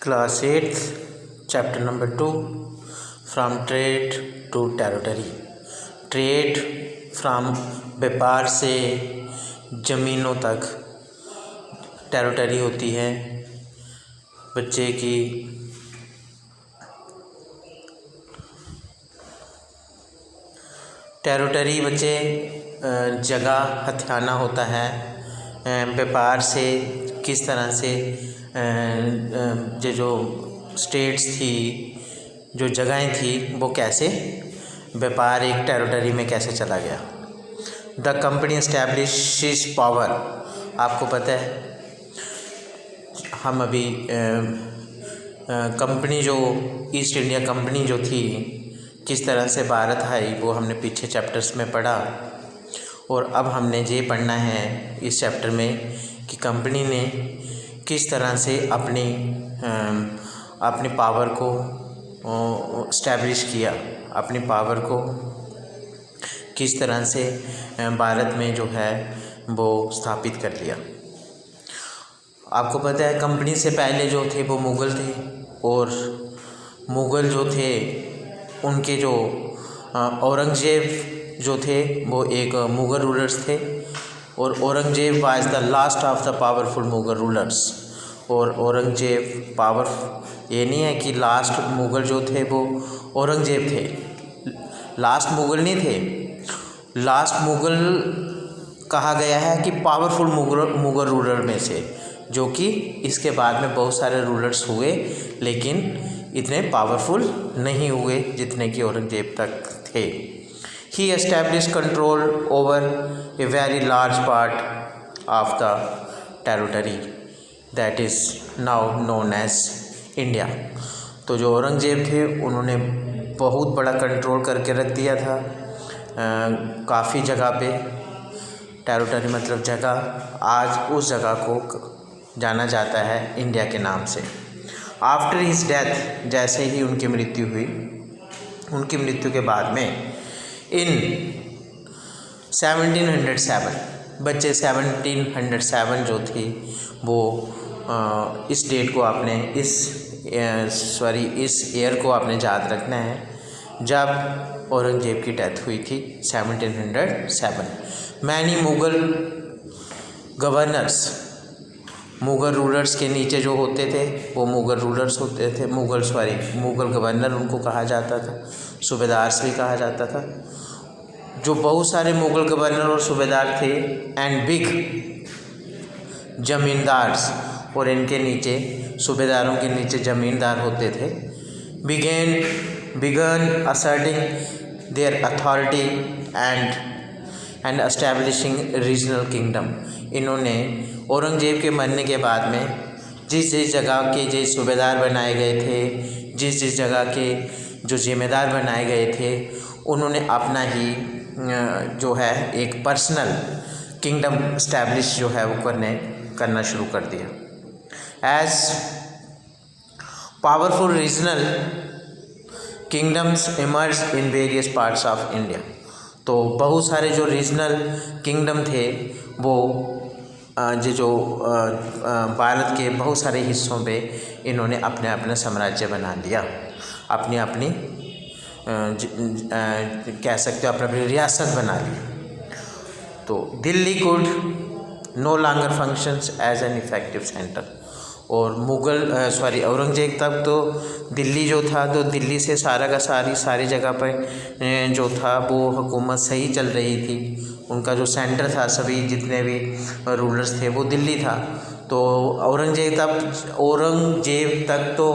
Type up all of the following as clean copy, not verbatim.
Class 8th, Chapter number 2, From Trade to Territory. Trade from व्यापार से ज़मीनों तक territory होती है बच्चे की। टेरिटरी बच्चे जगह हथियाना होता है। व्यापार से किस तरह से जो स्टेट्स थी, जो जगहें थी, वो कैसे व्यापार एक टेरिटरी में कैसे चला गया। The company establishes power. आपको पता है हम अभी कंपनी जो ईस्ट इंडिया कंपनी जो थी किस तरह से भारत आई, वो हमने पीछे चैप्टर्स में पढ़ा। और अब हमने ये पढ़ना है इस चैप्टर में कि कंपनी ने किस तरह से अपनी पावर को इस्टेब्लिश किया, अपनी पावर को किस तरह से भारत में जो है वो स्थापित कर लिया। आपको पता है कंपनी से पहले जो थे वो मुग़ल थे, और मुग़ल जो थे उनके जो औरंगज़ेब जो थे वो एक मुग़ल रूलर्स थे, और Aurangzeb was the last of the powerful Mughal rulers. और औरंगज़ेब पावर ये नहीं है कि लास्ट मुग़ल जो थे वो औरंगज़ेब थे, लास्ट मुग़ल नहीं थे। लास्ट मुग़ल कहा गया है कि पावरफुल मुग़ल रूलर में से, जो कि इसके बाद में बहुत सारे रूलर्स हुए लेकिन इतने पावरफुल नहीं हुए जितने कि औरंगज़ेब तक थे। He established control over a very large part of the territory that is now known as India। तो जो औरंगज़ेब थे उन्होंने बहुत बड़ा कंट्रोल करके रख दिया था काफ़ी जगह पे। टेरिटरी मतलब जगह। आज उस जगह को जाना जाता है इंडिया के नाम से। आफ्टर हिज डेथ, जैसे ही उनकी मृत्यु हुई, उनकी मृत्यु के बाद में इन 1707 बच्चे 1707 जो थी वो इस डेट को आपने इस ईयर को आपने याद रखना है जब औरंगज़ेब की डेथ हुई थी 1707। Many Mughal governors, Mughal rulers के नीचे जो होते थे वो मुग़ल रूलर्स होते थे, मुग़ल गवर्नर उनको कहा जाता था, सूबेदार भी कहा जाता था। जो बहुत सारे मुग़ल गवर्नर और सूबेदार थे एंड बिग ज़मींदार्स, और इनके नीचे सूबेदारों के नीचे ज़मींदार होते थे। Began asserting their authority and establishing regional kingdom. इन्होंने औरंगज़ेब के मरने के बाद में जिस जगह के जो सूबेदार बनाए गए थे, जिस जगह के जो ज़िम्मेदार बनाए गए थे, उन्होंने अपना ही जो है एक पर्सनल किंगडम इस्टेब्लिश जो है वो करना शुरू कर दिया। As powerful regional kingdoms emerge in various parts of India. तो बहुत सारे जो रीजनल किंगडम थे वो जो भारत के बहुत सारे हिस्सों पे इन्होंने अपने अपने साम्राज्य बना लिया, अपनी कह सकते हो अपनी रियासत बना ली। तो Delhi could no longer functions as an effective centre. और औरंगज़ेब तक तो दिल्ली जो था, तो दिल्ली से सारा का सारी जगह पर जो था वो हुकूमत सही चल रही थी। उनका जो सेंटर था, सभी जितने भी रूलर्स थे वो दिल्ली था। तो औरंगज़ेब तक तो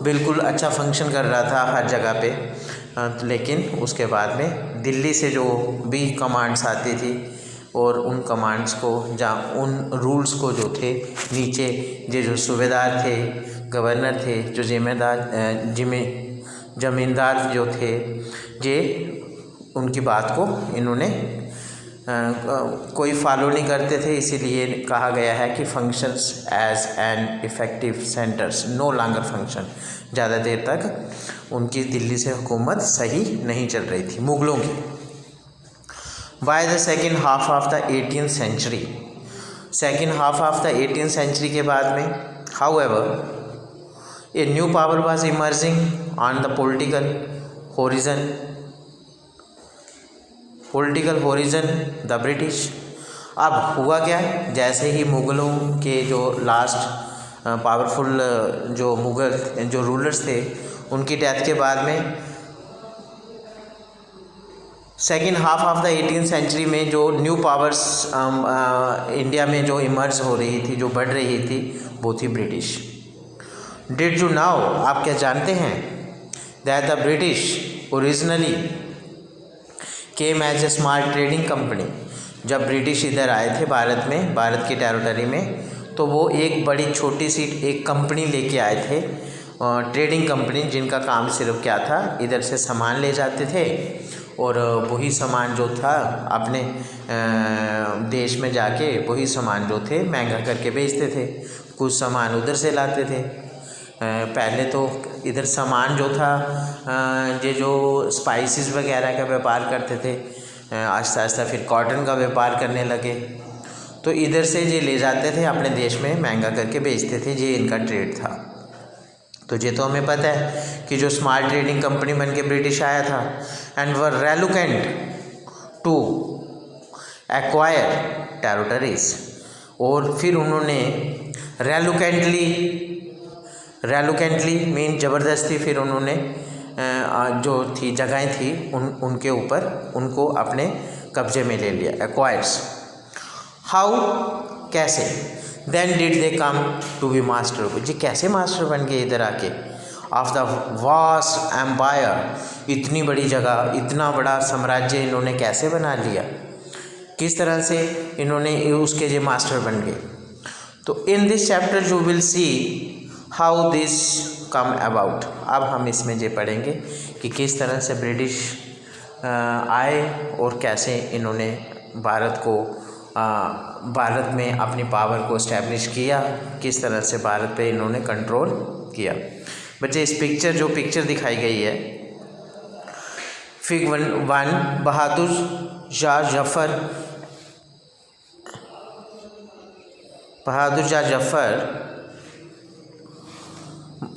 बिल्कुल अच्छा फंक्शन कर रहा था हर जगह पे, लेकिन उसके बाद में दिल्ली से जो भी कमांड्स आती थी और उन कमांड्स को उन रूल्स को जो थे नीचे जो सूबेदार थे, गवर्नर थे, जो ज़मींदार जो थे, ये उनकी बात को इन्होंने कोई फॉलो नहीं करते थे। इसीलिए कहा गया है कि functions as an effective centres no longer function. ज़्यादा देर तक उनकी दिल्ली से हुकूमत सही नहीं चल रही थी मुग़लों की। By the second half of the 18th century, second half of the 18th century के बाद में however a new power was emerging on the political horizon the British. अब हुआ क्या, जैसे ही मुग़लों के जो लास्ट पावरफुल जो मुग़ल जो रूलर्स थे उनकी डेथ के बाद में second half of the 18th century में जो न्यू पावर्स इंडिया में जो इमर्ज हो रही थी, जो बढ़ रही थी, वो थी ब्रिटिश। डिड यू नाउ, आप क्या जानते हैं, that the British originally came as a small trading company. जब ब्रिटिश इधर आए थे भारत में, भारत की टेरिटरी में, तो वो एक बड़ी छोटी सी एक कंपनी लेके आए थे, ट्रेडिंग कंपनी, जिनका काम सिर्फ क्या था, इधर से सामान ले जाते थे और वही सामान जो था अपने देश में जाके वही सामान जो थे महंगा करके बेचते थे। कुछ सामान उधर से लाते थे। पहले तो इधर सामान जो था ये जो स्पाइसेस वगैरह का व्यापार करते थे, आहिस्ता आहिस्ता फिर कॉटन का व्यापार करने लगे। तो इधर से ये ले जाते थे अपने देश में महंगा करके बेचते थे, ये इनका ट्रेड था। तो ये तो हमें पता है कि जो स्मॉल ट्रेडिंग कंपनी बन के ब्रिटिश आया था and were reluctant to acquire territories, और फिर उन्होंने रेलुकेंटली मीन ज़बरदस्ती फिर उन्होंने जो थी जगहें थी उनके ऊपर उनको अपने कब्जे में ले लिया, एक्वायर्स। हाउ, कैसे, then did they come to be master, जी कैसे मास्टर बन गए इधर आके, ऑफ द वास्ट एम्पायर, इतनी बड़ी जगह, इतना बड़ा साम्राज्य इन्होंने कैसे बना लिया, किस तरह से इन्होंने उसके जो मास्टर बन गए। तो in this chapter you will see how this come about. अब हम इसमें ये पढ़ेंगे कि किस तरह से ब्रिटिश आए और कैसे इन्होंने भारत में अपनी पावर को इस्टेब्लिश किया, किस तरह से भारत पे इन्होंने कंट्रोल किया। बच्चे इस जो पिक्चर दिखाई गई है, फिग 1 बहादुर शाह जफर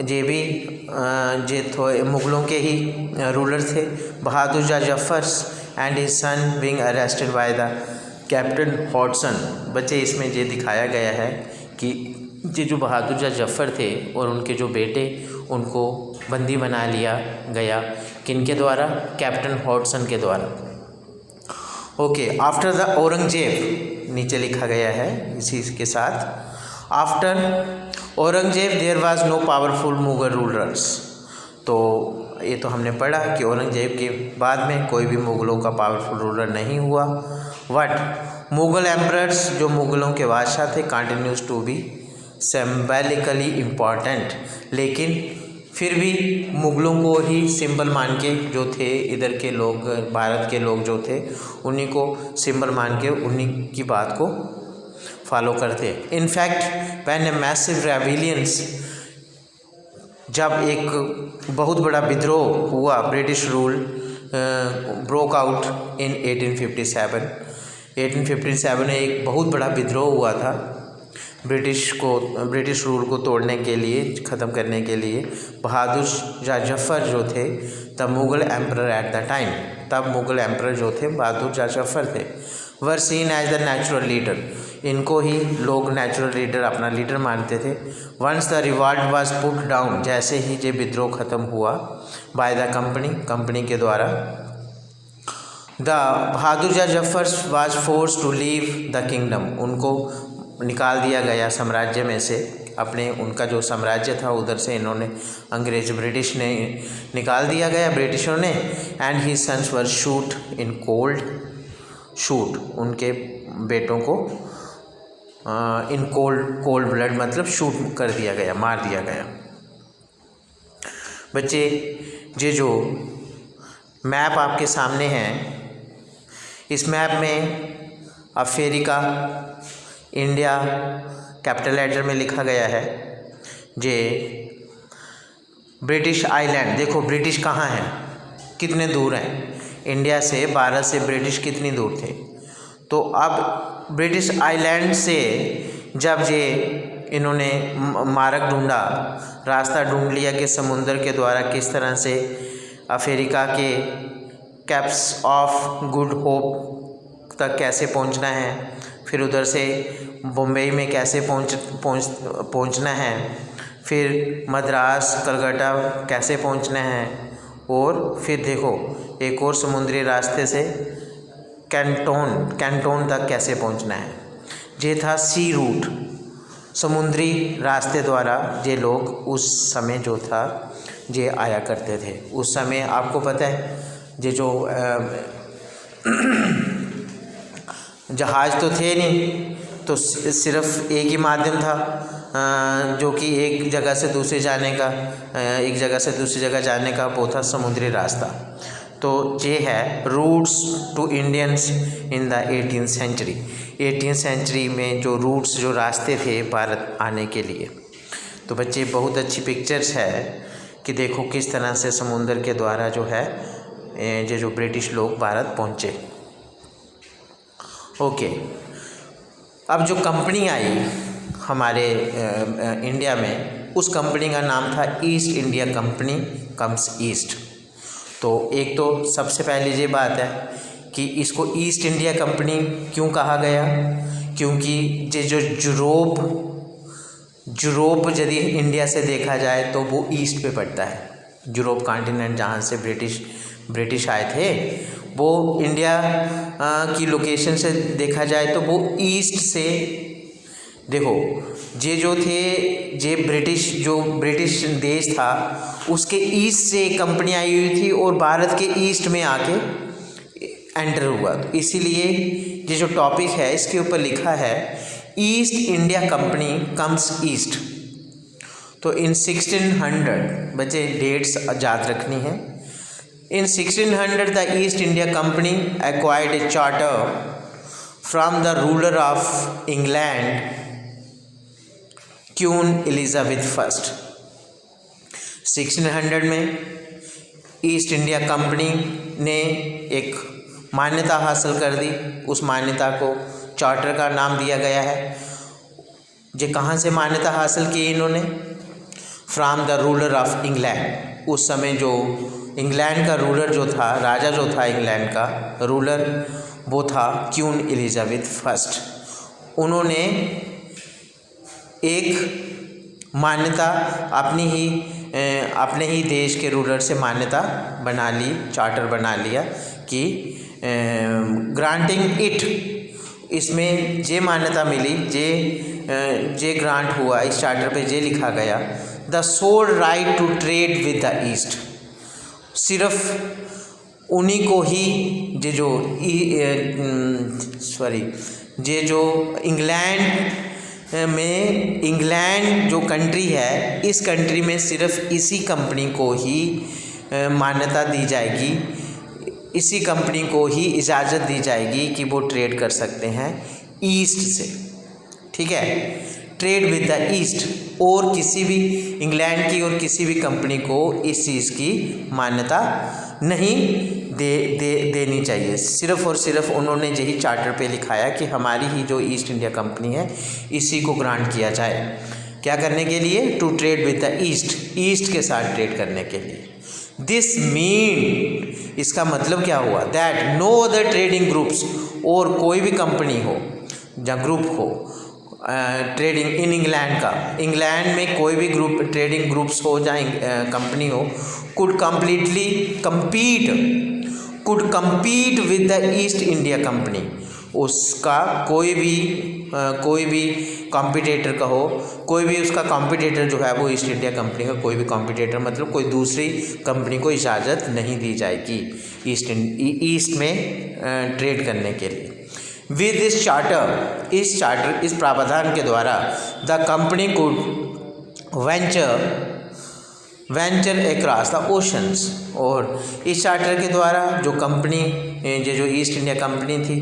ये भी मुग़लों के ही रूलर थे। Bahadur Shah Zafar and his son being arrested by the captain Hodson. बच्चे इसमें ये दिखाया गया है कि ये जो बहादुर शाह जफर थे और उनके जो बेटे, उनको बंदी बना लिया गया, किनके द्वारा, कैप्टन हॉडसन के द्वारा। ओके, आफ्टर द औरंगजेब नीचे लिखा गया है इसी के साथ, after Aurangzeb there was no powerful Mughal rulers. तो ये तो हमने पढ़ा कि औरंगजेब के बाद में कोई भी मुग़लों का पावरफुल रूलर नहीं हुआ। वट मुग़ल एम्परर्स, जो मुग़लों के बादशाह थे, continues to be symbolically important, लेकिन फिर भी मुग़लों को ही सिंबल मान के जो थे इधर के लोग, भारत के लोग जो थे, उन्हीं को सिंबल मान के उन्हीं की बात को फॉलो करते। In fact when a massive rebellions, जब एक बहुत बड़ा विद्रोह हुआ, British rule broke out in 1857 में एक बहुत बड़ा विद्रोह हुआ था ब्रिटिश रूल को तोड़ने के लिए, ख़त्म करने के लिए। बहादुर शाह जफर जो थे the Mughal emperor at the time, तब मुग़ल एम्परर जो थे बहादुर शाह जफर थे, were seen as the natural leader, इनको ही लोग नेचुरल लीडर, अपना लीडर मानते थे। Once the revolt was put down, जैसे ही ये विद्रोह ख़त्म हुआ बाय द कंपनी के द्वारा, the Bahadur Shah Zafar was force to leave the kingdom, उनको निकाल दिया गया साम्राज्य में से, अपने उनका जो साम्राज्य था उधर से इन्होंने ब्रिटिश ने निकाल दिया गया, ब्रिटिशों ने। And he sons were shoot in shoot, उनके बेटों को इन कोल्ड ब्लड मतलब शूट कर दिया गया, मार दिया गया। बच्चे ये जो मैप आपके सामने है, इस मैप में अफ्रीका, इंडिया कैपिटल लेटर में लिखा गया है। जे ब्रिटिश आइलैंड, देखो ब्रिटिश कहाँ हैं, कितने दूर हैं इंडिया से, भारत से ब्रिटिश कितनी दूर थे। तो अब ब्रिटिश आइलैंड से जब ये इन्होंने मार्ग ढूंढा, रास्ता ढूंढ लिया कि समुंदर के द्वारा किस तरह से अफ्रीका के कैप्स ऑफ गुड होप तक कैसे पहुंचना है, फिर उधर से बम्बई में कैसे पहुंचना है, फिर मद्रास कलकत्ता कैसे पहुंचना है, और फिर देखो एक और समुद्री रास्ते से कैंटोन तक कैसे पहुंचना है। ये था सी रूट, समुद्री रास्ते द्वारा ये लोग उस समय जो था ये आया करते थे। उस समय आपको पता है ये जो जहाज़ तो थे नहीं, तो सिर्फ एक ही माध्यम था जो कि एक जगह से दूसरी जगह जाने का वो था समुद्री रास्ता। तो ये है routes to Indians in the 18th century. 18th century में जो रूट्स, जो रास्ते थे भारत आने के लिए। तो बच्चे बहुत अच्छी पिक्चर्स है कि देखो किस तरह से समुंदर के द्वारा जो है ये जो ब्रिटिश लोग भारत पहुँचे। ओके, अब जो कंपनी आई हमारे इंडिया में, उस कंपनी का नाम था east India company comes east. तो एक तो सबसे पहले ये बात है कि इसको ईस्ट इंडिया कंपनी क्यों कहा गया, क्योंकि ये जो यूरोप यदि इंडिया से देखा जाए तो वो ईस्ट पे पड़ता है। यूरोप कॉन्टिनेंट जहाँ से ब्रिटिश आए थे, वो इंडिया की लोकेशन से देखा जाए तो वो ईस्ट से, देखो ये जो थे, ये ब्रिटिश देश था उसके ईस्ट से एक कंपनी आई हुई थी और भारत के ईस्ट में आके एंटर हुआ। तो इसीलिए ये जो टॉपिक है इसके ऊपर लिखा है east India company comes east. तो इन 1600, बच्चे डेट्स याद रखनी है, इन 1600 the east India company acquired A charter from the ruler of England queen Elizabeth first. 1600 में ईस्ट इंडिया कंपनी ने एक मान्यता हासिल कर दी। उस मान्यता को चार्टर का नाम दिया गया है। ये कहाँ से मान्यता हासिल की इन्होंने? From the ruler of England. उस समय जो इंग्लैंड का रूलर जो था, राजा जो था इंग्लैंड का रूलर, वो था क्वीन एलिजाबेथ फर्स्ट। उन्होंने एक मान्यता अपने ही देश के रूलर से मान्यता बना ली, चार्टर बना लिया कि ग्रांटिंग इट, इसमें ये मान्यता मिली, ये ग्रांट हुआ, इस चार्टर पे ये लिखा गया the sole right to trade with the east. सिर्फ उन्हीं को ही ये जो इंग्लैंड जो कंट्री है, इस कंट्री में सिर्फ इसी कंपनी को ही मान्यता दी जाएगी, इसी कंपनी को ही इजाज़त दी जाएगी कि वो ट्रेड कर सकते हैं ईस्ट से। ठीक है, ट्रेड विद द ईस्ट, और किसी भी इंग्लैंड की और किसी भी कंपनी को इस चीज़ की मान्यता नहीं देनी चाहिए। सिर्फ और सिर्फ उन्होंने यही चार्टर पे लिखाया कि हमारी ही जो ईस्ट इंडिया कंपनी है इसी को ग्रांट किया जाए। क्या करने के लिए? To trade with the east के साथ ट्रेड करने के लिए। दिस मीन, इसका मतलब क्या हुआ? That no other trading groups, और कोई भी कंपनी हो या ग्रुप हो ट्रेडिंग इन इंग्लैंड में कोई भी ट्रेडिंग ग्रुप्स हो या कंपनी हो, could compete with the east India company. उसका कोई भी कॉम्पिटिटर का हो, कोई भी उसका कॉम्पिटिटर जो है वो ईस्ट इंडिया कंपनी का कोई भी कॉम्पिटिटर, मतलब कोई दूसरी कंपनी को इजाज़त नहीं दी जाएगी ईस्ट में ट्रेड करने के लिए। विद दिस चार्टर, इस प्रावधान के द्वारा the company could venture across the oceans, और इस चार्टर के द्वारा जो कंपनी, ये जो ईस्ट इंडिया कंपनी थी,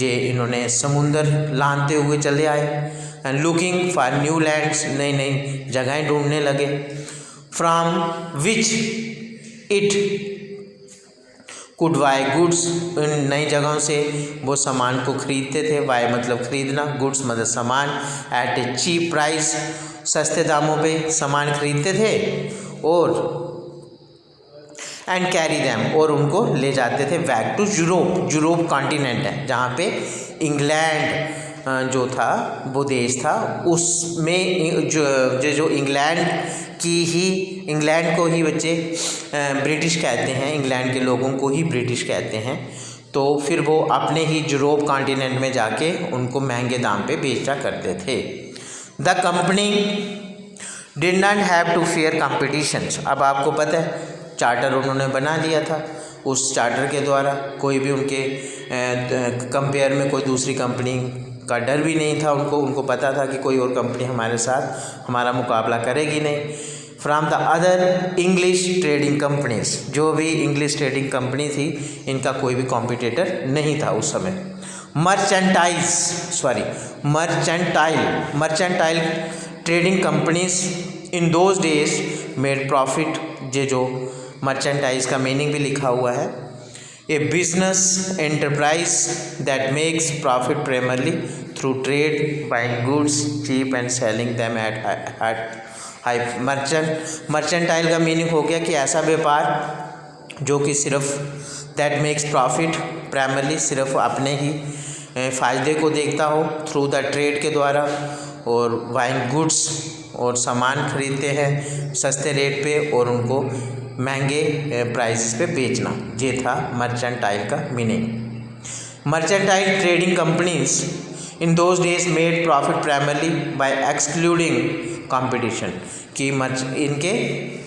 ये इन्होंने समुंदर लांघते हुए चले आए and looking for new lands, नई नई जगहें ढूंढने लगे। From which it could buy goods, इन नई जगहों से वो सामान को खरीदते थे। बाय मतलब खरीदना, गुड्स मतलब सामान। एट ए चीप प्राइस, सस्ते दामों पे सामान खरीदते थे। और एंड कैरी दैम, और उनको ले जाते थे back to Europe. Europe continent है जहाँ पे इंग्लैंड जो था वो देश था, उसमें जो इंग्लैंड को ही बच्चे ब्रिटिश कहते हैं, इंग्लैंड के लोगों को ही ब्रिटिश कहते हैं। तो फिर वो अपने ही यूरोप कॉन्टिनेंट में जाके उनको महंगे दाम पे बेचा करते थे। The company did not have to fair competitions. अब आपको पता है चार्टर उन्होंने बना लिया था, उस चार्टर के द्वारा कोई भी उनके कंपेयर में कोई दूसरी कंपनी का डर भी नहीं था उनको पता था कि कोई और कंपनी हमारे साथ हमारा मुकाबला करेगी नहीं। From the other English trading companies, जो भी इंग्लिश ट्रेडिंग कंपनी थी इनका कोई भी कॉम्पिटिटर नहीं था उस समय। Mercantile trading companies in those days made profit. ये जो मर्चेंटाइज का मीनिंग भी लिखा हुआ है, a business enterprise that makes profit primarily through trade, buying goods cheap and selling them at high. Mercantile का मीनिंग हो गया कि ऐसा व्यापार जो कि सिर्फ दैट मेक्स प्रॉफिट प्राइमरली, सिर्फ अपने ही फ़ायदे को देखता हो, थ्रू द ट्रेड के द्वारा, और बाइंग गुड्स, और सामान खरीदते हैं सस्ते रेट पे और उनको महंगे प्राइस पे बेचना। ये था मर्चेंटाइल का meaning. Mercantile trading companies in those days made profit primarily bye excluding competition, कि इनके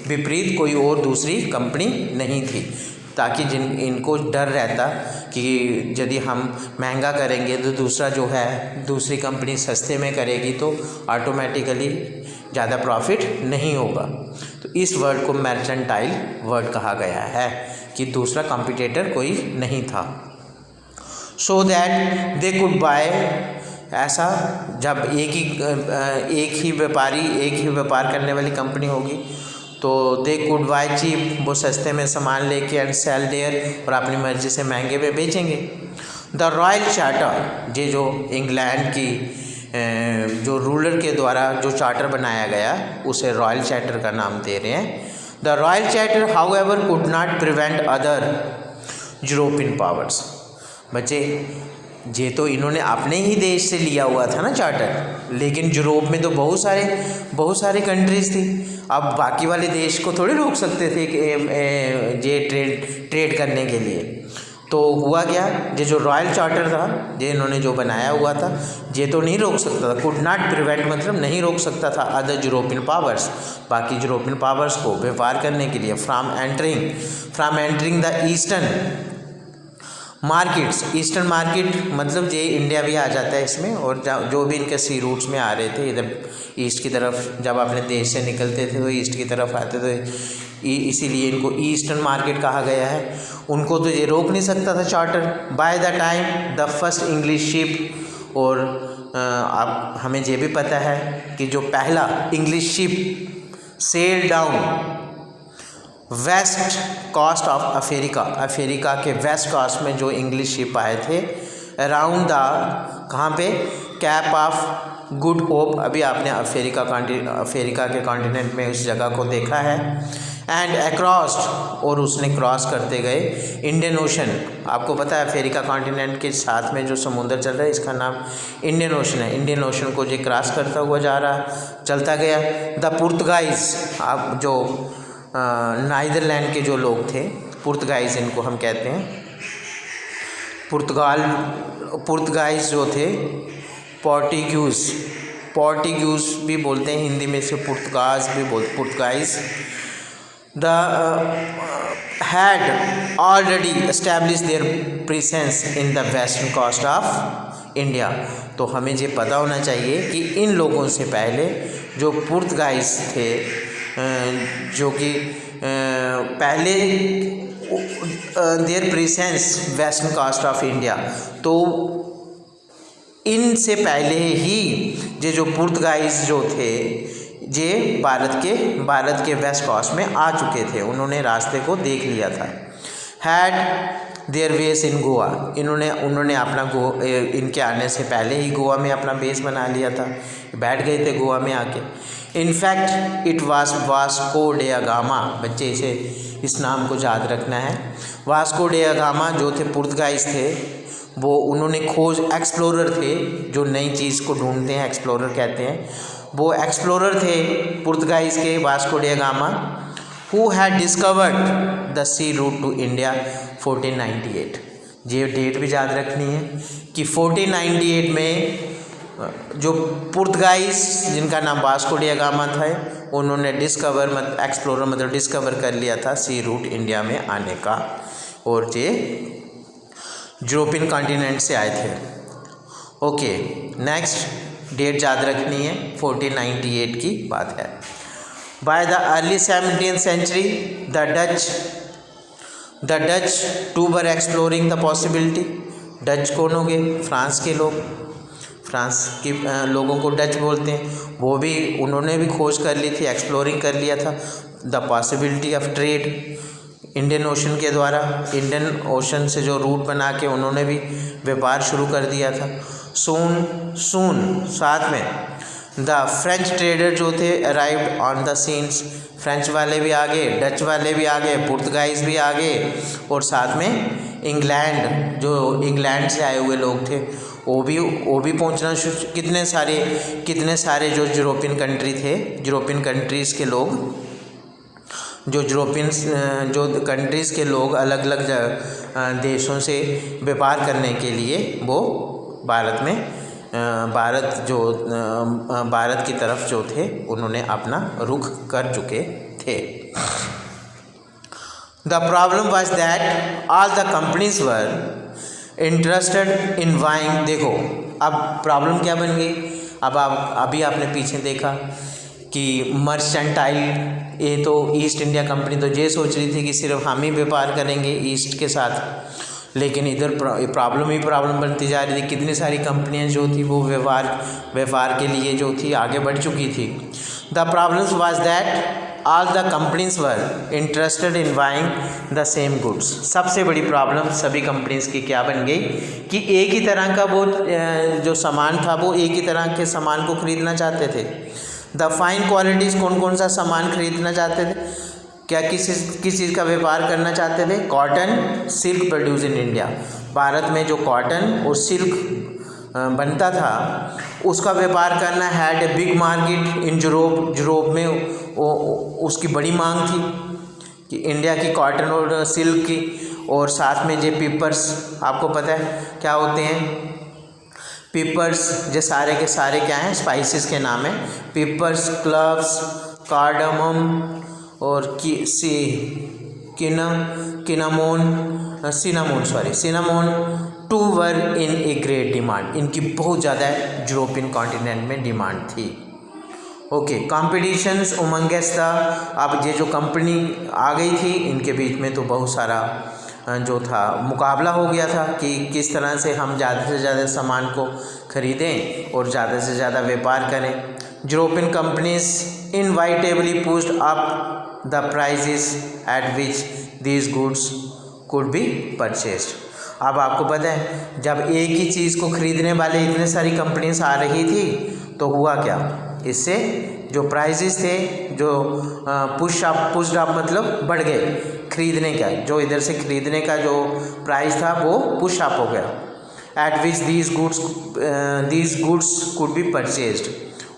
विपरीत कोई और दूसरी कंपनी नहीं थी, ताकि इनको डर रहता कि यदि हम महंगा करेंगे तो दूसरा जो है दूसरी कंपनी सस्ते में करेगी तो ऑटोमेटिकली ज़्यादा प्रॉफिट नहीं होगा। तो इस वर्ड को मर्चेंटाइल वर्ड कहा गया है कि दूसरा कॉम्पिटिटर कोई नहीं था। So that they could bye, ऐसा जब एक ही व्यापार करने वाली कंपनी होगी तो दे कुड बाय चीप, वो सस्ते में सामान लेके, एंड सेल देयर, और अपनी मर्जी से महंगे में बेचेंगे। द रॉयल चार्टर, ये जो इंग्लैंड की जो रूलर के द्वारा जो चार्टर बनाया गया उसे रॉयल चार्टर का नाम दे रहे हैं। The royal charter however could not prevent other European powers. बच्चे ये तो इन्होंने अपने ही देश से लिया हुआ था ना चार्टर, लेकिन यूरोप में तो बहुत सारे कंट्रीज़ थी। अब बाकी वाले देश को थोड़ी रोक सकते थे कि ये ट्रेड करने के लिए। तो हुआ क्या, ये जो रॉयल चार्टर था ये इन्होंने जो बनाया हुआ था ये तो नहीं रोक सकता था, कुड नॉट प्रिवेंट मतलब नहीं रोक सकता था अदर यूरोपियन पावर्स, बाकी यूरोपियन पावर्स को व्यापार करने के लिए, from entering the eastern markets. Eastern market मतलब ये इंडिया भी आ जाता है इसमें, और जो भी इनके सी रूट्स में आ रहे थे इधर ईस्ट की तरफ, जब अपने देश से निकलते थे तो ईस्ट की तरफ आते थे, इसीलिए इनको ईस्टर्न मार्केट कहा गया है। उनको तो ये रोक नहीं सकता था charter. By the time the first English ship, और आप हमें ये भी पता है कि जो पहला English ship sail down west coast of Africa के वेस्ट कोस्ट में जो इंग्लिश शिप आए थे, अराउंड द कहाँ पे, कैप ऑफ गुड होप। अभी आपने अफ्रीका के कॉन्टिनेंट में उस जगह को देखा है। एंड अक्रॉस, और उसने क्रॉस करते गए इंडियन ओशन। आपको पता है अफ्रीका कॉन्टिनेंट के साथ में जो समुद्र चल रहा है इसका नाम इंडियन ओशन है। इंडियन ओशन को जो क्रॉस करता हुआ जा रहा, चलता गया। द पुर्तगाइज, आप जो नीदरलैंड के जो लोग थे, पुर्तगाइज इनको हम कहते हैं, पुर्तगाइज जो थे, पोर्टुगीज भी बोलते हैं हिंदी में, से पुर्तगाज भी बोलते, Portuguese. They had already establish their presence in the western coast of India. तो हमें ये पता होना चाहिए कि इन लोगों से पहले जो पुर्तगाइज थे, जो कि पहले their presence western coast of India, तो इनसे पहले ही ये जो पुर्तगाइज जो थे ये भारत के वेस्ट कोस्ट में आ चुके थे, उन्होंने रास्ते को देख लिया था। Had there base in Goa, उन्होंने अपना इनके आने से पहले ही गोवा में अपना बेस बना लिया था, बैठ गए थे गोवा में आके। In fact it Vasco da gamma, बच्चे इसे इस नाम को याद रखना है। वास्को डे गामा जो थे पुर्तगाइज थे, वो उन्होंने एक्सप्लोरर थे, जो नई चीज़ को ढूंढते हैं एक्सप्लोरर कहते हैं, वो एक्सप्लोरर थे पुर्तगाइज के Vasco da Gama, who had discovered the sea route to India 1498। ये डेट भी याद रखनी है कि 1498 में जो पुर्तगाइज जिनका नाम वास्को डे गामा था, उन्होंने एक्सप्लोरर मतलब डिस्कवर कर लिया था सी रूट इंडिया में आने का, और ये यूरोपियन कॉन्टिनेंट से आए थे। ओके, नेक्स्ट डेट याद रखनी है, 1498 की बात है। By the early 17th century the Dutch too were exploring the possibility. Dutch कौन हो गए? फ्रांस के लोग, फ्रांस के लोगों को डच बोलते हैं। वो भी उन्होंने भी खोज कर ली थी, एक्सप्लोरिंग कर लिया था the possibility of trade Indian ocean के द्वारा। इंडियन ओशन से जो रूट बना के उन्होंने भी व्यापार शुरू कर दिया था। सून साथ में द फ्रेंच ट्रेडर जो थे arrived on the scenes, French वाले भी आ गए, डच वाले भी आ गए, पुर्तगाइज भी आ गए, और साथ में इंग्लैंड, जो इंग्लैंड से आए हुए लोग थे वो भी पहुंचना शुरू। कितने सारे जो यूरोपियन कंट्री थे, यूरोपियन कंट्रीज़ के लोग, जो कंट्रीज़ के लोग अलग अलग देशों से व्यापार करने के लिए वो भारत की तरफ जो थे उन्होंने अपना रुख कर चुके थे। The problem was that all the companies were interested in buying. देखो अब प्रॉब्लम क्या बन गई, अभी आपने पीछे देखा कि मर्चेंटाइल, ये तो ईस्ट इंडिया कंपनी तो ये सोच रही थी कि सिर्फ हम ही व्यापार करेंगे ईस्ट के साथ, लेकिन इधर प्रॉब्लम बनती जा रही थी। कितनी सारी कंपनियां जो थी वो व्यापार के लिए जो थी आगे बढ़ चुकी थी। The problems was that all the companies were interested in buying the same goods. सबसे बड़ी प्रॉब्लम सभी कंपनीज की क्या बन गई कि एक ही तरह का वो जो सामान था वो एक ही तरह के सामान को खरीदना चाहते थे। द फाइन क्वालिटीज़, कौन सा सामान खरीदना चाहते थे, क्या किस चीज़ का व्यापार करना चाहते थे? Cotton, silk produce in India. Bharat में जो कॉटन और सिल्क बनता था उसका व्यापार करना। Had a big market in Europe में उसकी बड़ी मांग थी कि इंडिया की कॉटन और सिल्क की। और साथ में ये पेपर्स, आपको पता है क्या होते हैं पेपर्स, जो सारे के सारे क्या हैं, स्पाइसेस के नाम है। पेपर्स, क्लव्स, कार्डमम और cinnamon too were in a great demand. इनकी बहुत ज़्यादा यूरोपियन कॉन्टिनेंट में डिमांड थी। ओके, कॉम्पिटिशन्स उमंगेस्ट था। अब ये जो कंपनी आ गई थी इनके बीच में तो बहुत सारा जो था मुकाबला हो गया था कि किस तरह से हम ज़्यादा से ज़्यादा सामान को खरीदें और ज़्यादा से ज़्यादा व्यापार करें। European companies inevitably pushed up the prices at which these goods could be purchased. अब आपको पता है जब एक ही चीज़ को खरीदने वाले इतने सारी कंपनीज आ रही थी तो हुआ क्या, इससे जो प्राइजेस थे जो पुश्ड अप मतलब बढ़ गए, खरीदने का जो इधर से खरीदने का जो प्राइस था वो पुश अप हो गया। Eight which these goods could B purchased.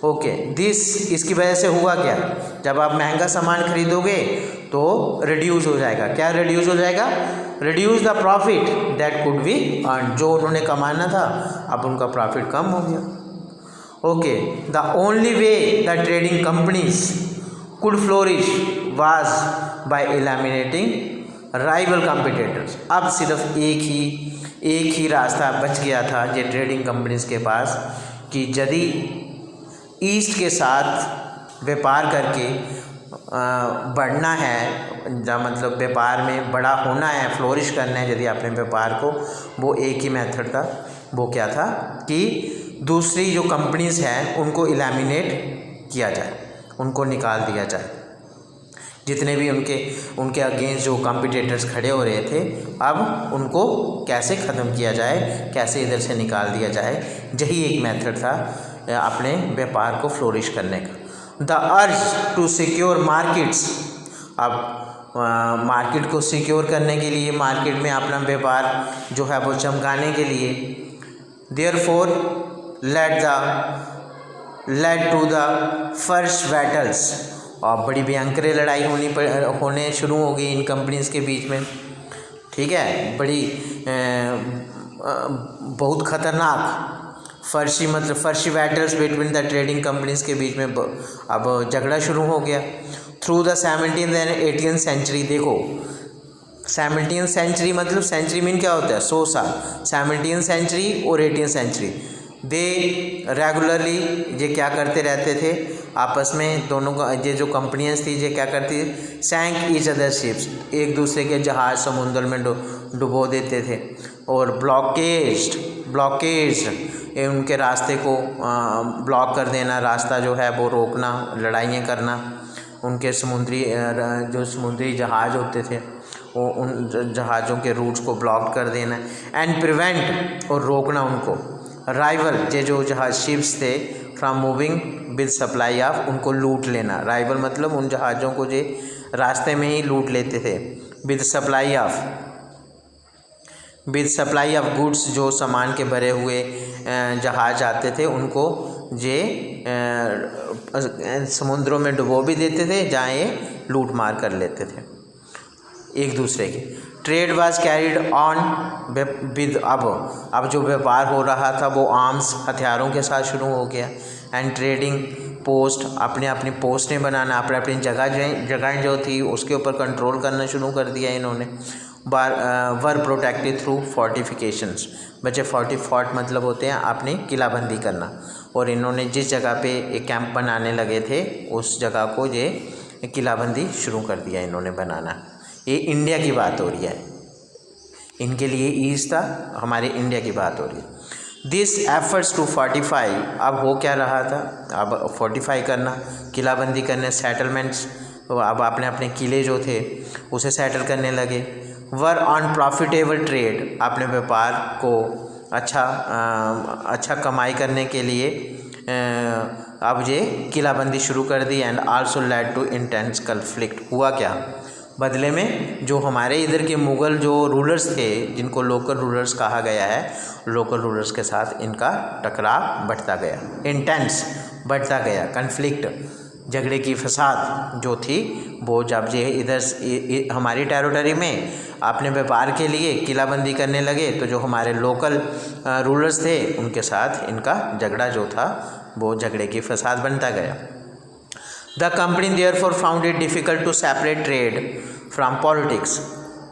Okay, इसकी वजह से हुआ क्या, जब आप महंगा सामान खरीदोगे तो रिड्यूस हो जाएगा। क्या रिड्यूस हो जाएगा? Reduce the profit that could be earn. जो उन्होंने कमाना था अब उनका प्रॉफिट कम हो गया। Okay, the only way the trading companies could flourish was by eliminating rival competitors. अब सिर्फ एक ही रास्ता बच गया था ये ट्रेडिंग कंपनीज के पास कि यदि ईस्ट के साथ व्यापार करके बढ़ना है, जहाँ मतलब व्यापार में बड़ा होना है, फ्लोरिश करना है यदि अपने व्यापार को, वो एक ही मेथड था। वो क्या था कि दूसरी जो कंपनीज हैं उनको एलिमिनेट किया जाए, उनको निकाल दिया जाए। जितने भी उनके अगेंस्ट जो कॉम्पिटिटर्स खड़े हो रहे थे, अब उनको कैसे ख़त्म किया जाए, कैसे इधर से निकाल दिया जाए, यही एक मेथड था अपने व्यापार को फ्लोरिश करने का। The urge to secure markets, अब मार्केट को सिक्योर करने के लिए, मार्केट में अपना व्यापार जो है वो चमकाने के लिए, therefore led to the first battles, और बड़ी भयंकर लड़ाई होने शुरू हो गई इन कंपनीज के बीच में। ठीक है, बड़ी बहुत ख़तरनाक fierce battles between the trading companies के बीच में अब झगड़ा शुरू हो गया। Through the 17th and 18th century, देखो 17th सेंचुरी मतलब सेंचुरी मीन क्या होता है, 100 साल। 17th सेंचुरी और 18th सेंचुरी दे रेगुलरली ये क्या करते रहते थे आपस में, दोनों का ये जो कंपनियाँ थी ये क्या करती थी, सैंक ईच अदर शिप्स, एक दूसरे के जहाज समुद्र में डुबो देते थे, और ब्लॉकेज उनके रास्ते को ब्लॉक कर देना, रास्ता जो है वो रोकना, लड़ाइयाँ करना, उनके समुद्री जहाज होते थे वो उन जहाज़ों के रूट्स को ब्लॉक कर देना, एंड प्रिवेंट, और रोकना उनको, राइवल ये जो जहाज शिप्स थे from moving with supply of, उनको लूट लेना। राइवल मतलब उन जहाज़ों को जो रास्ते में ही लूट लेते थे। विद सप्लाई ऑफ गुड्स, जो सामान के भरे हुए जहाज आते थे उनको ये समुद्रों में डुबो भी देते थे, जहाँ ये लूट मार कर लेते थे एक दूसरे की। Trade was carried on with, अब जो व्यापार हो रहा था वो आर्म्स, हथियारों के साथ शुरू हो गया। एंड ट्रेडिंग पोस्ट, अपनी पोस्टें बनाना, अपनी जगह जो थी उसके ऊपर कंट्रोल करना शुरू कर दिया इन्होंने। वर प्रोटेक्टेड थ्रू फोर्टिफिकेशंस, बच्चे फोर्ट मतलब होते हैं अपनी किलाबंदी करना, और इन्होंने जिस जगह पे एक कैंप बनाने लगे थे उस जगह को ये किलाबंदी शुरू कर दिया इन्होंने बनाना। ये इंडिया की बात हो रही है, इनके लिए ईस्ट था, हमारे इंडिया की बात हो रही है। दिस एफर्ट्स टू फोर्टिफाई, अब हो क्या रहा था, अब फोर्टिफाई करना, किलाबंदी करने, सेटलमेंट्स, अब अपने किले जो थे उसे सेटल करने लगे। वर ऑन प्रॉफिटेबल ट्रेड, अपने व्यापार को अच्छा कमाई करने के लिए अब ये किलाबंदी शुरू कर दी। And also led to intense conflict, हुआ क्या, बदले में जो हमारे इधर के मुग़ल जो रूलर्स थे, जिनको लोकल रूलर्स कहा गया है, लोकल रूलर्स के साथ इनका टकराव बढ़ता गया, इंटेंस बढ़ता गया, कन्फ्लिक्ट, झगड़े की फसाद जो थी वो जब ये इधर हमारी टेरिटरी में अपने व्यापार के लिए किलाबंदी करने लगे, तो जो हमारे लोकल रूलर्स थे उनके साथ इनका झगड़ा जो था वो झगड़े की फसाद बनता गया। The company therefore found it difficult to separate trade from politics.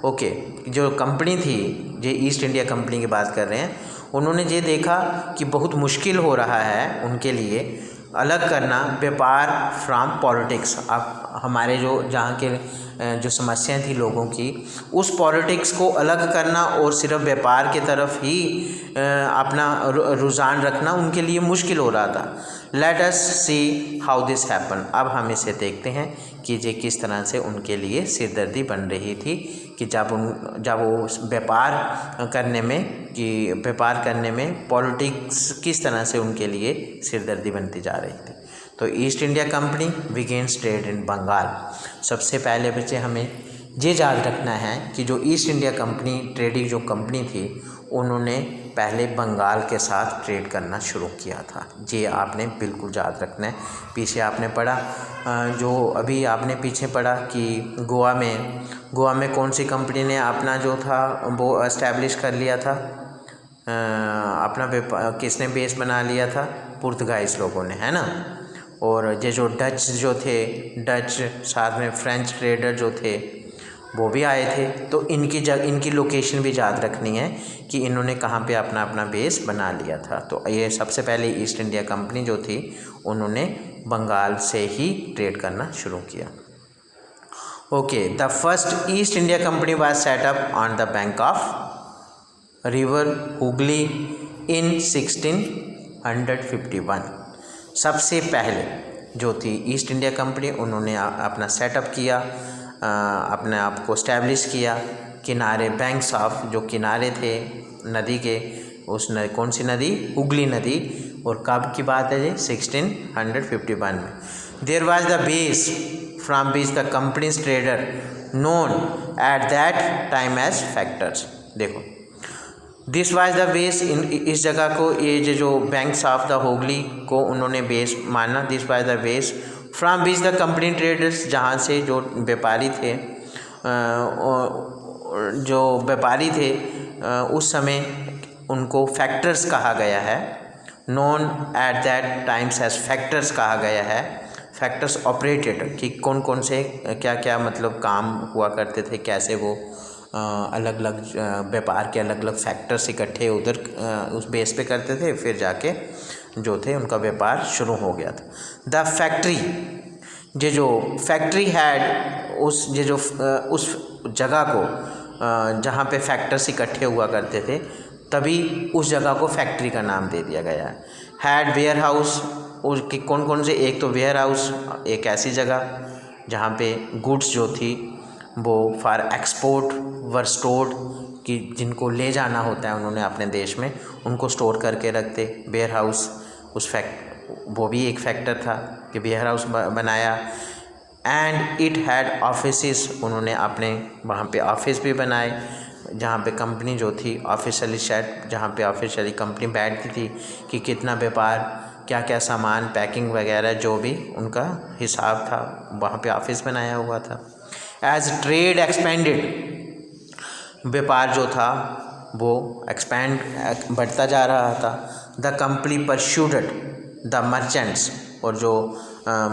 Okay, जो कंपनी थी, ये ईस्ट इंडिया कंपनी की बात कर रहे हैं, उन्होंने ये देखा कि बहुत मुश्किल हो रहा है उनके लिए अलग करना व्यापार फ्रॉम पॉलिटिक्स। अब हमारे जो जहाँ के जो समस्याएं थी लोगों की, उस पॉलिटिक्स को अलग करना और सिर्फ व्यापार की तरफ ही अपना रुझान रखना उनके लिए मुश्किल हो रहा था। Let us see how this happen, अब हम इसे देखते हैं कि ये किस तरह से उनके लिए सिरदर्दी बन रही थी कि जब वो व्यापार करने में पॉलिटिक्स किस तरह से उनके लिए सिरदर्दी बनती जा रही थी। तो east India company begins trade in Bengal. सबसे पहले बच्चे हमें ये याद रखना है कि जो ईस्ट इंडिया कंपनी ट्रेडिंग जो कंपनी थी, उन्होंने पहले बंगाल के साथ ट्रेड करना शुरू किया था। ये आपने बिल्कुल याद रखना है। पीछे आपने पढ़ा, जो अभी आपने पीछे पढ़ा कि गोवा में कौन सी कंपनी ने अपना जो था वो एस्टैब्लिश कर लिया था, अपना किसने बेस बना लिया था, पुर्तगाइज लोगों ने, है ना। और ये जो डच साथ में फ्रेंच ट्रेडर जो थे वो भी आए थे। तो इनकी लोकेशन भी याद रखनी है कि इन्होंने कहाँ पे अपना बेस बना लिया था। तो ये सबसे पहले ईस्ट इंडिया कंपनी जो थी उन्होंने बंगाल से ही ट्रेड करना शुरू किया। Okay, the first East India Company was set up on the bank of river Hooghly in 1651। सबसे पहले जो थी ईस्ट इंडिया कंपनी, उन्होंने अपना सेटअप किया, अपने आप को इस्टेब्लिश किया किनारे, बैंक्स ऑफ, जो किनारे थे नदी के, कौन सी नदी, हुगली नदी। और कब की बात है जी, 1651 में। There was the base from which the company's trader known at that time as factors. देखो, दिस वाज द बेस, इस जगह को, ये जो बैंक्स ऑफ द हुगली को उन्होंने बेस माना। This was the base from which the company traders, जहाँ से जो व्यापारी थे, उस समय उनको फैक्टर्स कहा गया है, known at that times as factors कहा गया है। फैक्टर्स ऑपरेटेड, कि कौन कौन से क्या क्या मतलब काम हुआ करते थे, कैसे वो अलग अलग व्यापार के अलग अलग फैक्टर्स इकट्ठे उधर उस बेस पे करते थे, फिर जाके जो थे उनका व्यापार शुरू हो गया था। द फैक्ट्री, ये जो फैक्ट्री हैड, उस जगह को जहाँ पे फैक्टर्स इकट्ठे हुआ करते थे, तभी उस जगह को फैक्ट्री का नाम दे दिया गया है। हैड वेयर हाउस, उसकी कौन कौन से, एक तो वेयर हाउस, एक ऐसी जगह जहाँ पे गुड्स जो थी वो फॉर एक्सपोर्ट वर स्टोर्ड, कि जिनको ले जाना होता है उन्होंने अपने देश में, उनको स्टोर करके रखते। वेयर हाउस, वो भी एक फैक्टर था कि वेयर हाउस बनाया। एंड इट हैड ऑफिसेस, उन्होंने अपने वहाँ पे ऑफिस भी बनाए, जहाँ पे कंपनी जो थी ऑफिशियली सेट, जहाँ पे ऑफिशियली कंपनी बैठती थी कि कितना व्यापार, क्या क्या सामान, पैकिंग वगैरह जो भी उनका हिसाब था, वहाँ पे ऑफिस बनाया हुआ था। एज ट्रेड एक्सपेंडेड, व्यापार जो था वो एक्सपैंड बढ़ता जा रहा था। द कंपनी परस्यूडेड द मर्चेंट्स, और जो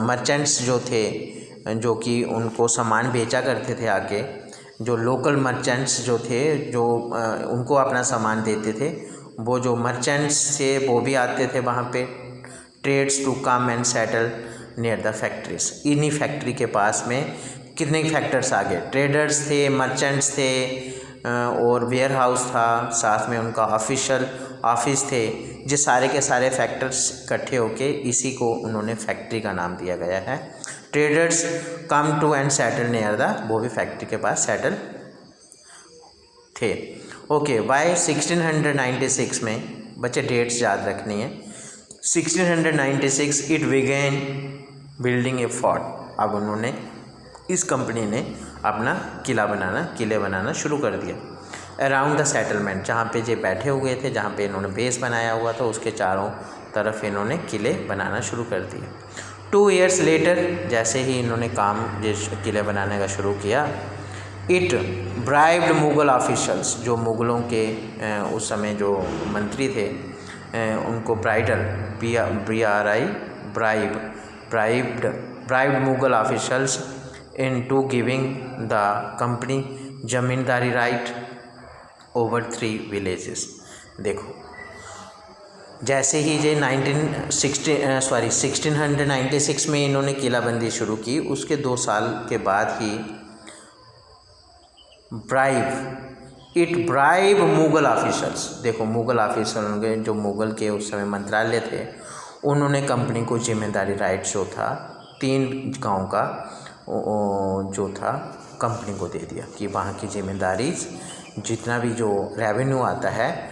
मर्चेंट्स जो थे, जो कि उनको सामान बेचा करते थे आगे, जो लोकल मर्चेंट्स जो थे, जो उनको अपना सामान देते थे, वो जो मर्चेंट्स थे वो भी आते थे वहाँ पे। Trades to come and settle near the factories, इन्हीं फैक्ट्री के पास में कितने फैक्टर्स आ गए, ट्रेडर्स थे, मर्चेंट्स थे, और वेयर हाउस था, साथ में उनका ऑफिशियल ऑफिस थे। ये सारे के सारे फैक्टर्स इकट्ठे होके इसी को उन्होंने फैक्ट्री का नाम दिया गया है। Traders come to and settle near the, वो भी फैक्ट्री के पास सेटल थे। ओके, बाय 1696 में, बच्चे डेट्स याद रखनी है, 1696 it began building a fort. अब उन्होंने, इस कंपनी ने अपना किले बनाना शुरू कर दिया अराउंड द सेटलमेंट, जहाँ पे ये बैठे हुए थे, जहाँ पे इन्होंने बेस बनाया हुआ था, उसके चारों तरफ इन्होंने किले बनाना शुरू कर दिए। 2 years लेटर, जैसे ही इन्होंने काम ये किले बनाने का शुरू किया, इट ब्राइब्ड मुग़ल ऑफिशल्स, जो मुग़लों के उस समय जो मंत्री थे, उनको bribed Mughal officials into giving the company zamindari right over 3 villages। देखो, जैसे ही ये 1696 में इन्होंने किलाबंदी शुरू की, उसके 2 साल के बाद ही ब्राइब मुग़ल ऑफिसर्स, देखो मुग़ल ऑफिसर के, जो मुग़ल के उस समय मंत्रालय थे, उन्होंने कंपनी को जिम्मेदारी राइट जो था 3 गाँव का जो था कंपनी को दे दिया, कि वहाँ की जिम्मेदारी, जितना भी जो रेवेन्यू आता है,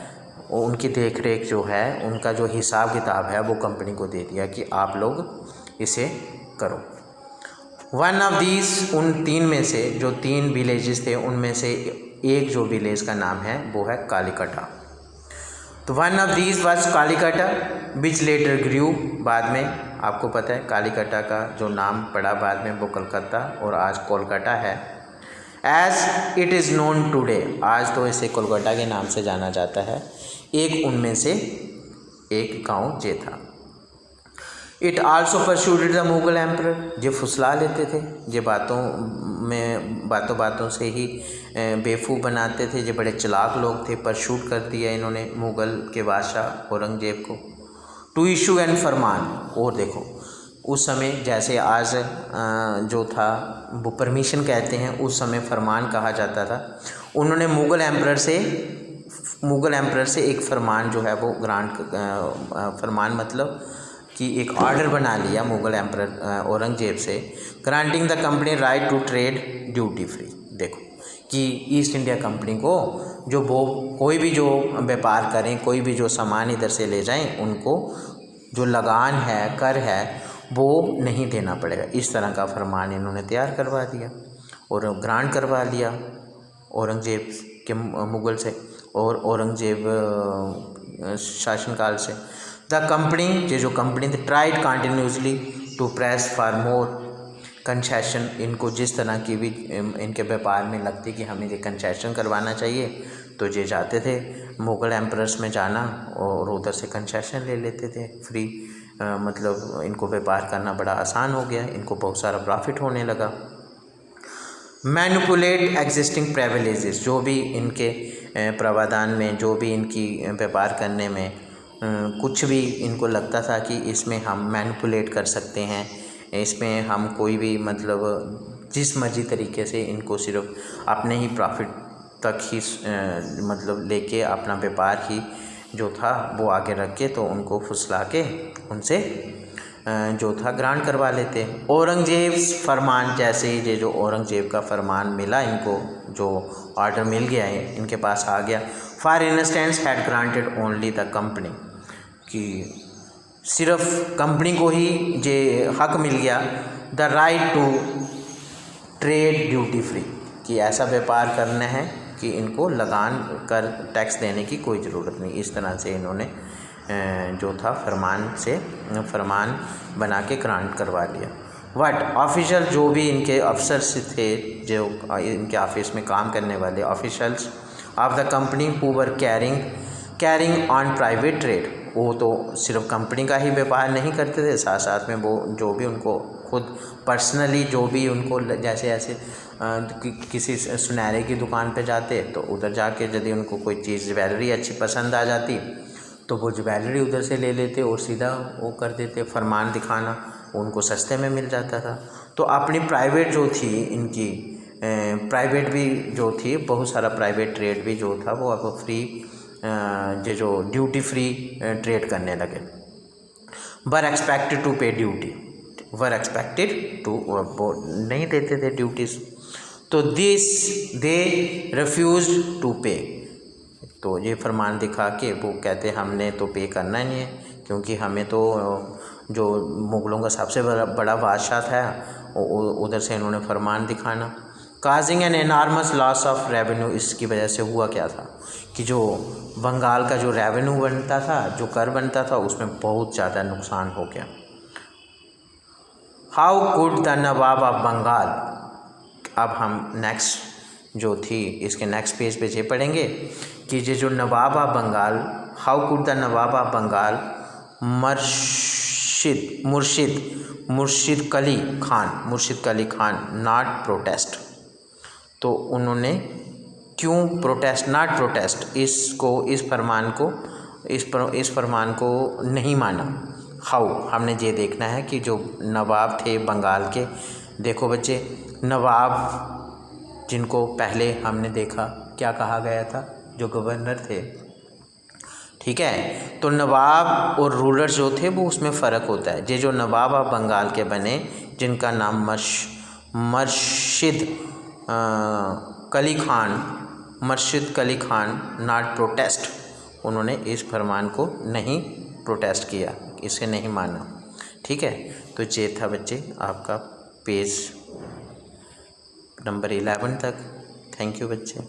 उनकी देख रेख जो है, उनका जो हिसाब किताब है, वो कंपनी को दे दिया कि आप लोग इसे करो। वन ऑफ दीज, उन 3 में से, जो 3 विलेजेस थे, उनमें से एक जो विलेज का नाम है वो है कालीकटा। तो one of these was Calcutta which later grew, बाद में आपको पता है कालीकटा का जो नाम पड़ा बाद में वो कलकत्ता और आज कोलकाता है। As it is known today, आज तो इसे कोलकाता के नाम से जाना जाता है। एक उनमें से एक गांव ये था। It also persuaded the Mughal emperor, ये फुसला लेते थे, ये बातों से ही बेवकूफ़ बनाते थे, ये बड़े चालाक लोग थे। परस्यूट कर दिया इन्होंने मुग़ल के बादशाह औरंगजेब को। टू इशू एन फरमान, और देखो उस समय जैसे आज जो था वो परमिशन कहते हैं, उस समय फरमान कहा जाता था। उन्होंने मुग़ल एम्परर से एक फरमान जो है वो ग्रांट, फरमान मतलब कि एक ऑर्डर बना लिया मुग़ल एम्परर औरंगजेब से, granting the company right to trade duty free. देखो कि ईस्ट इंडिया कंपनी को जो वो कोई भी जो व्यापार करें, कोई भी जो सामान इधर से ले जाएं, उनको जो लगान है, कर है, वो नहीं देना पड़ेगा। इस तरह का फरमान इन्होंने तैयार करवा दिया और ग्रांट करवा लिया औरंगजेब के मुग़ल से और औरंगजेब शासनकाल से। द कंपनी, ये जो कंपनी थी, tried continuously to press for more concession. इनको जिस तरह की भी इनके व्यापार में लगती कि हमें ये कंसेशन करवाना चाहिए, तो ये जाते थे मुग़ल एम्परर्स में जाना और उधर से कंसेशन ले लेते थे फ्री। मतलब इनको व्यापार करना बड़ा आसान हो गया, इनको बहुत सारा प्रॉफिट होने लगा। मैनिपुलेट एग्जिस्टिंग प्रिविलेजेस, जो भी इनके प्रावधान में, जो भी इनकी व्यापार करने में कुछ भी इनको लगता था कि इसमें हम मैनिपुलेट कर सकते हैं, इसमें हम कोई भी मतलब जिस मर्जी तरीके से इनको सिर्फ अपने ही प्रॉफिट तक ही मतलब लेके अपना व्यापार ही जो था वो आगे रख के, तो उनको फुसला के उनसे जो था ग्रांट करवा लेते। औरंगजेब फरमान, जैसे ही ये जो औरंगजेब का फरमान मिला, इनको जो ऑर्डर मिल गया है, इनके पास आ गया। For instance had granted only the company, कि सिर्फ कंपनी को ही ये हक मिल गया, the right to trade duty free, कि ऐसा व्यापार करना है कि इनको लगान कर टैक्स देने की कोई ज़रूरत नहीं। इस तरह से इन्होंने जो था फरमान बना के ग्रांट करवा लिया। बट ऑफिशियल, जो भी इनके अफसर्स थे, जो इनके ऑफिस में काम करने वाले officials of the company who were carrying on private trade, वो तो सिर्फ कंपनी का ही व्यापार नहीं करते थे, साथ साथ में वो जो भी उनको खुद पर्सनली जो भी उनको जैसे ऐसे किसी सुनहरे की दुकान पे जाते, तो उधर जाके यदि उनको कोई चीज़ ज्वेलरी अच्छी पसंद आ जाती, तो वो ज्वेलरी उधर से ले लेते और सीधा वो कर देते, फरमान दिखाना, उनको सस्ते में मिल जाता था। तो अपनी प्राइवेट जो थी इनकी, प्राइवेट भी जो थी, बहुत सारा प्राइवेट ट्रेड भी जो था वो अब फ्री, ये जो ड्यूटी फ्री ट्रेड करने लगे। वर एक्सपेक्टेड टू पे ड्यूटी, वर एक्सपेक्टेड टू, वो नहीं देते थे ड्यूटीज़, तो दिस दे रिफ्यूज टू पे, तो ये फरमान दिखा के वो कहते हमने तो पे करना नहीं है, क्योंकि हमें तो जो मुग़लों का सबसे बड़ा बादशाह था, उधर से इन्होंने फरमान दिखाना। Causing an enormous loss of revenue, इसकी वजह से हुआ क्या था कि जो बंगाल का जो रेवेन्यू बनता था, जो कर बनता था, उसमें बहुत ज़्यादा नुकसान हो गया। How could the Nawab of Bengal, अब हम नेक्स्ट जो थी इसके नेक्स्ट पेज पे ये पढ़ेंगे कि ये जो Nawab of Bengal, how could the Nawab of Bengal Murshid Quli Khan not protest, तो उन्होंने क्यों प्रोटेस्ट, नॉट प्रोटेस्ट, इस फरमान को नहीं माना। हाउ, हमने ये देखना है कि जो नवाब थे बंगाल के, देखो बच्चे, नवाब जिनको पहले हमने देखा क्या कहा गया था, जो गवर्नर थे, ठीक है, तो नवाब और रूलर जो थे वो उसमें फ़र्क होता है। ये जो नवाब ऑफ बंगाल के बने, जिनका नाम मर्शिद कली खान नॉट प्रोटेस्ट, उन्होंने इस फरमान को नहीं प्रोटेस्ट किया, इसे नहीं माना, ठीक है। तो ये था बच्चे आपका पेज नंबर 11 तक। थैंक यू बच्चे।